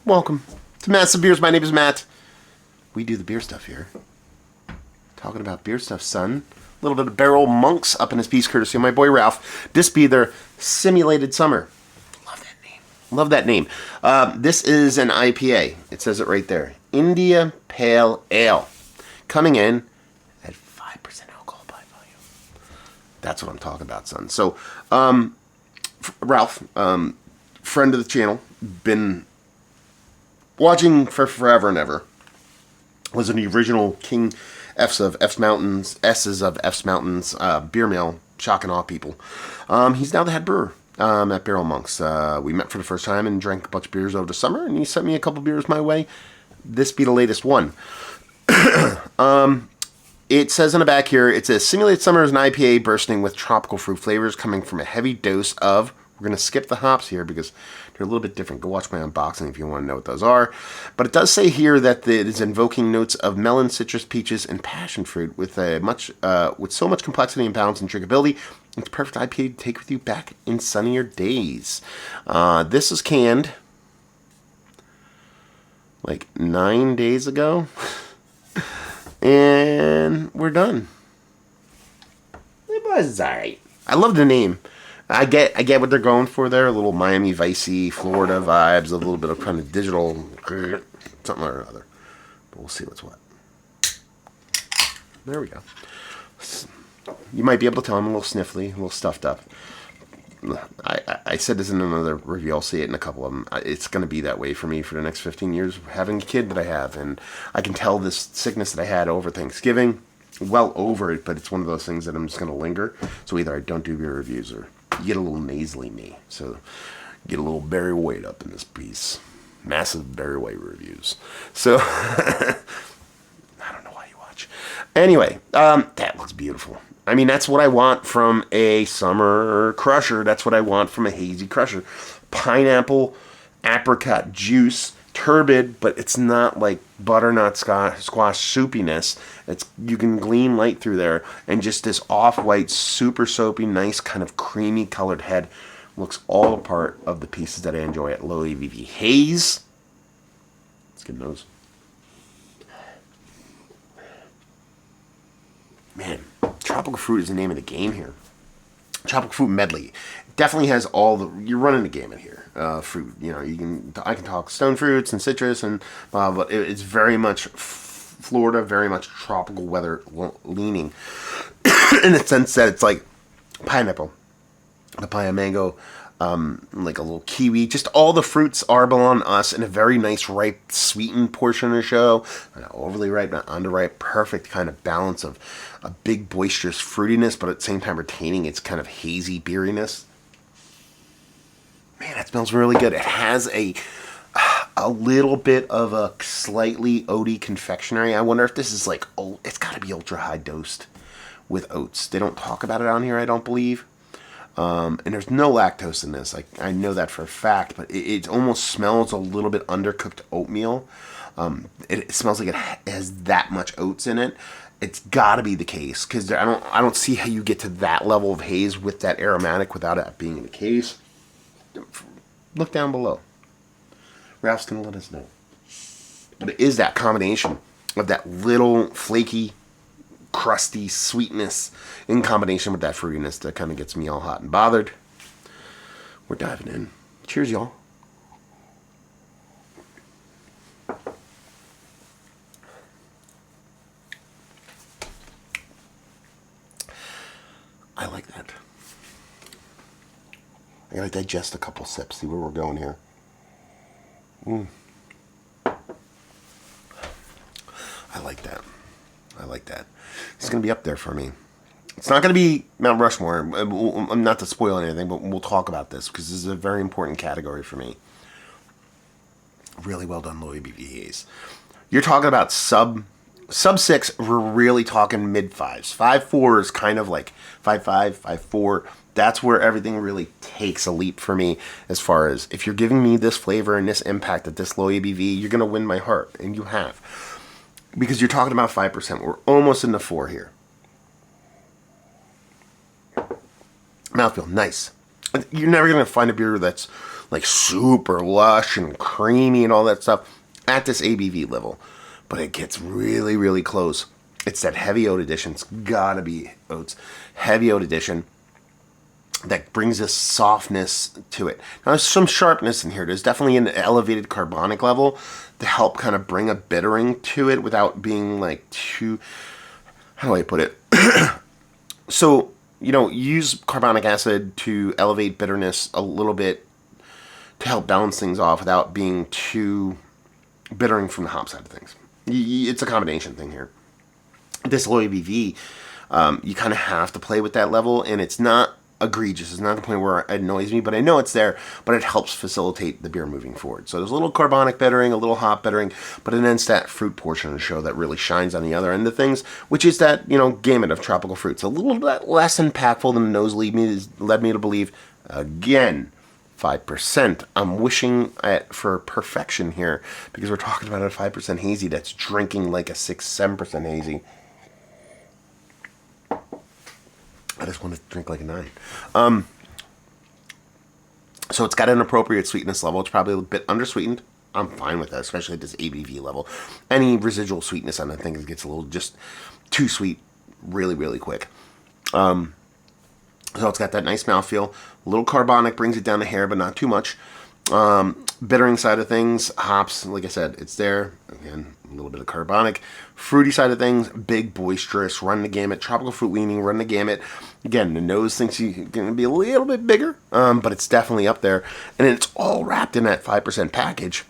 Welcome to Massive Beers. My name is Matt. We do the beer stuff here. Talking about beer stuff, son. A little bit of Barrel Monks up in his piece, courtesy of my boy Ralph. This be their Simulated Summer. Love that name. Love that name. This is an IPA. It says it right there. India Pale Ale. Coming in at 5% alcohol by volume. That's what I'm talking about, son. So, Ralph, friend of the channel, been watching for forever and ever. Was in the original King F's of F's Mountains, S's of F's Mountains, beer mill, shock and awe people. He's now the head brewer at Barrel Monks. We met for the first time and drank a bunch of beers over the summer, and he sent me a couple beers my way. This be the latest one. It says on the back here, it says, Simulated Summer is an IPA bursting with tropical fruit flavors coming from a heavy dose of... We're going to skip the hops here because they're a little bit different. Go watch my unboxing if you want to know what those are. But it does say here that it is invoking notes of melon, citrus, peaches, and passion fruit with so much complexity and balance and drinkability. It's a perfect IPA to take with you back in sunnier days. This is canned like 9 days ago. And we're done. It was alright. I love the name. I get what they're going for there. A little Miami Vicey, Florida vibes, a little bit of kind of digital something or other. But we'll see what's what. There we go. You might be able to tell I'm a little sniffly, a little stuffed up. I said this in another review. I'll see it in a couple of them. It's going to be that way for me for the next 15 years, having a kid that I have. And I can tell this sickness that I had over Thanksgiving, well over it, but it's one of those things that I'm just going to linger. So either I don't do beer reviews or you get a little nasally me. So get a little Barry White up in this piece. Massive Barry White reviews. So I don't know why you watch. Anyway, that looks beautiful. I mean, that's what I want from a summer crusher. That's what I want from a hazy crusher. Pineapple, apricot juice, turbid, but it's not like butternut squash soupiness. You can glean light through there, and just this off-white, super soapy, nice kind of creamy colored head looks all a part of the pieces that I enjoy at low ABV haze. Let's get those. Man, tropical fruit is the name of the game here. Tropical fruit medley definitely has all the. You're running the gamut here. Fruit, I can talk stone fruits and citrus and but it's very much Florida, very much tropical weather leaning, in the sense that it's like pineapple, papaya, mango, like a little kiwi. Just all the fruits are belong to us in a very nice, ripe, sweetened portion of the show. Not overly ripe, not underripe. Perfect kind of balance of a big, boisterous fruitiness, but at the same time retaining its kind of hazy beeriness. Man, that smells really good. It has a little bit of a slightly oaty confectionery. I wonder if this is like, it's got to be ultra high dosed with oats. They don't talk about it on here, I don't believe. And there's no lactose in this. I know that for a fact, but it almost smells a little bit undercooked oatmeal. It smells like it has that much oats in it. It's got to be the case, because I don't see how you get to that level of haze with that aromatic without it being the case. Look down below. Ralph's going to let us know. But it is that combination of that little flaky, crusty sweetness in combination with that fruitiness that kind of gets me all hot and bothered. We're diving in. Cheers, y'all. I like that. I gotta digest a couple sips, see where we're going here. I like that. I like that. It's gonna be up there for me. It's not gonna be Mount Rushmore. I'm not to spoil anything, but we'll talk about this because this is a very important category for me. Really well done, low ABV haze. You're talking about sub 6. We're really talking mid 5s. 5.4 is kind of like 5.5, 5.4. That's where everything really takes a leap for me, as far as if you're giving me this flavor and this impact at this low ABV, you're going to win my heart, and you have. Because you're talking about 5%. We're almost in the 4 here. Mouthfeel, nice. You're never going to find a beer that's like super lush and creamy and all that stuff at this ABV level. But it gets really, really close. It's that heavy oat addition. It's gotta be oats. Heavy oat addition that brings this softness to it. Now there's some sharpness in here. There's definitely an elevated carbonic level to help kind of bring a bittering to it without being like too, how do I put it? So, use carbonic acid to elevate bitterness a little bit to help balance things off without being too bittering from the hop side of things. It's a combination thing here. This low ABV, you kind of have to play with that level, and it's not egregious. It's not the point where it annoys me, but I know it's there, but it helps facilitate the beer moving forward. So there's a little carbonic bittering, a little hop bittering, but then it's that fruit portion of the show that really shines on the other end of things, which is that, gamut of tropical fruits. A little bit less impactful than the nose led me to believe. Again, 5%. I'm wishing for perfection here because we're talking about a 5% hazy that's drinking like a 6-7% hazy. I just want to drink like a 9. So it's got an appropriate sweetness level. It's probably a bit undersweetened. I'm fine with that, especially at this ABV level. Any residual sweetness on that thing gets a little just too sweet really, really quick. So it's got that nice mouthfeel. A little carbonic brings it down to hair, but not too much. Bittering side of things, hops, like I said, it's there. Again, a little bit of carbonic. Fruity side of things, big, boisterous, run the gamut. Tropical fruit leaning, run the gamut. Again, the nose thinks you're going to be a little bit bigger, but it's definitely up there. And it's all wrapped in that 5% package.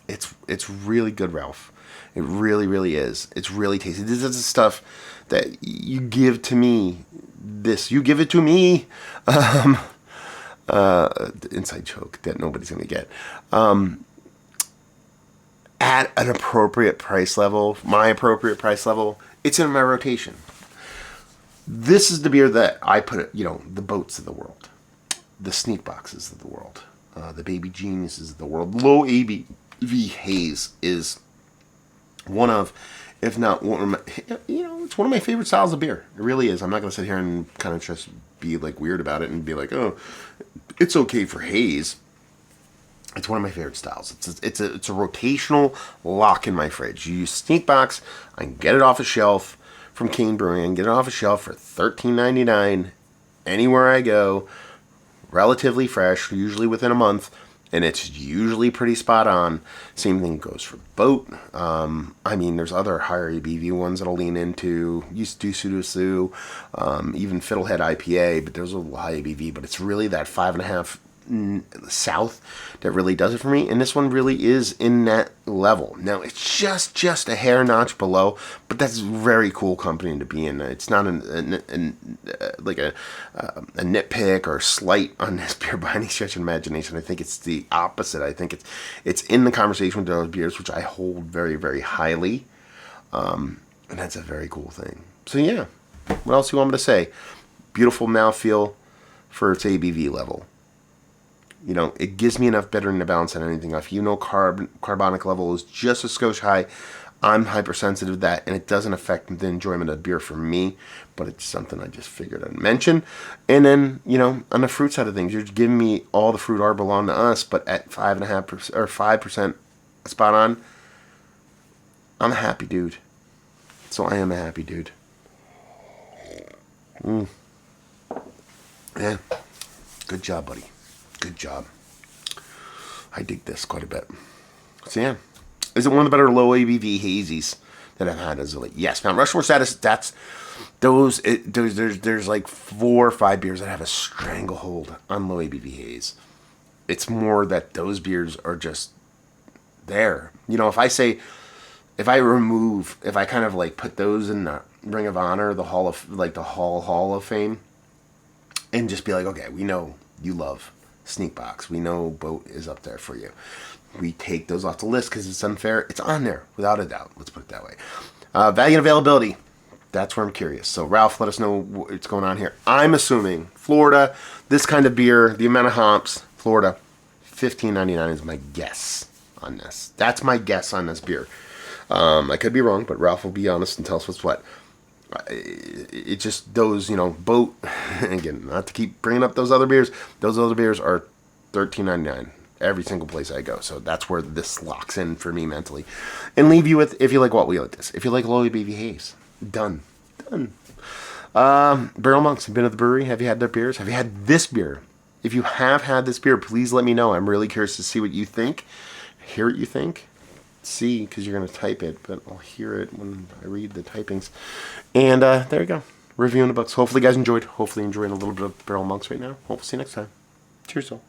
It's really good, Ralph. It really, really is. It's really tasty. This is the stuff that you give to me. You give it to me. The inside joke that nobody's going to get. At an appropriate price level, my appropriate price level, it's in my rotation. This is the beer that I put, the boats of the world, the sneak boxes of the world, the baby geniuses of the world. Low ABV haze is one of, if not one of my, it's one of my favorite styles of beer. It really is. I'm not going to sit here and kind of just be like weird about it and be like, oh, it's okay for haze. It's one of my favorite styles. It's a rotational lock in my fridge. You use sneak box, I can get it off a shelf from Cane Brewing. I can get it off a shelf for $13.99 anywhere I go. Relatively fresh, usually within a month, and it's usually pretty spot on. Same thing goes for Boat. There's other higher ABV ones that I'll lean into. Used to do Pseudo even Fiddlehead IPA, but there's a little high ABV, but it's really that 5.5 south that really does it for me, and this one really is in that level. Now it's just a hair notch below, but that's very cool company to be in. It's not a nitpick or slight on this beer by any stretch of imagination. I think it's the opposite. I think it's in the conversation with those beers, which I hold very, very highly, and that's a very cool thing. So yeah, what else do you want me to say? Beautiful mouthfeel for its ABV level. It gives me enough bittering to balance anything off. Carbonic level is just a skosh high. I'm hypersensitive to that, and it doesn't affect the enjoyment of beer for me, but it's something I just figured I'd mention. And then, on the fruit side of things, you're giving me all the fruit are belong to us, but at 5.5% or 5% spot on, I'm a happy dude. So I am a happy dude. Yeah. Good job, buddy. Good job. I dig this quite a bit. So yeah. Is it one of the better low ABV hazies that I've had as of late? Yes. Mount Rushmore status, there's like 4 or 5 beers that have a stranglehold on low ABV haze. It's more that those beers are just there. If I kind of like put those in the Ring of Honor, the Hall of Fame, and just be like, okay, we know you love Sneak Box. We know Boat is up there for you. We take those off the list because it's unfair. It's on there, without a doubt. Let's put it that way. Value and availability. That's where I'm curious. So, Ralph, let us know what's going on here. I'm assuming Florida, this kind of beer, the amount of hops, Florida, $15.99 is my guess on this. That's my guess on this beer. I could be wrong, but Ralph will be honest and tell us what's what. It just those, boat. Again, not to keep bringing up those other beers. Those other beers are $13.99 every single place I go. So that's where this locks in for me mentally, and leave you with, if you like what we like this, if you like low ABV haze, done. Barrel Monks, have been at the brewery? Have you had their beers? Have you had this beer? If you have had this beer, please let me know. I'm really curious to see what you think. Hear what you think. See, because you're going to type it, but I'll hear it when I read the typings. And there you go. Reviewing the books. Hopefully you guys enjoyed. Hopefully you're enjoying a little bit of Barrel Monks right now. Hopefully see you next time. Cheers, all.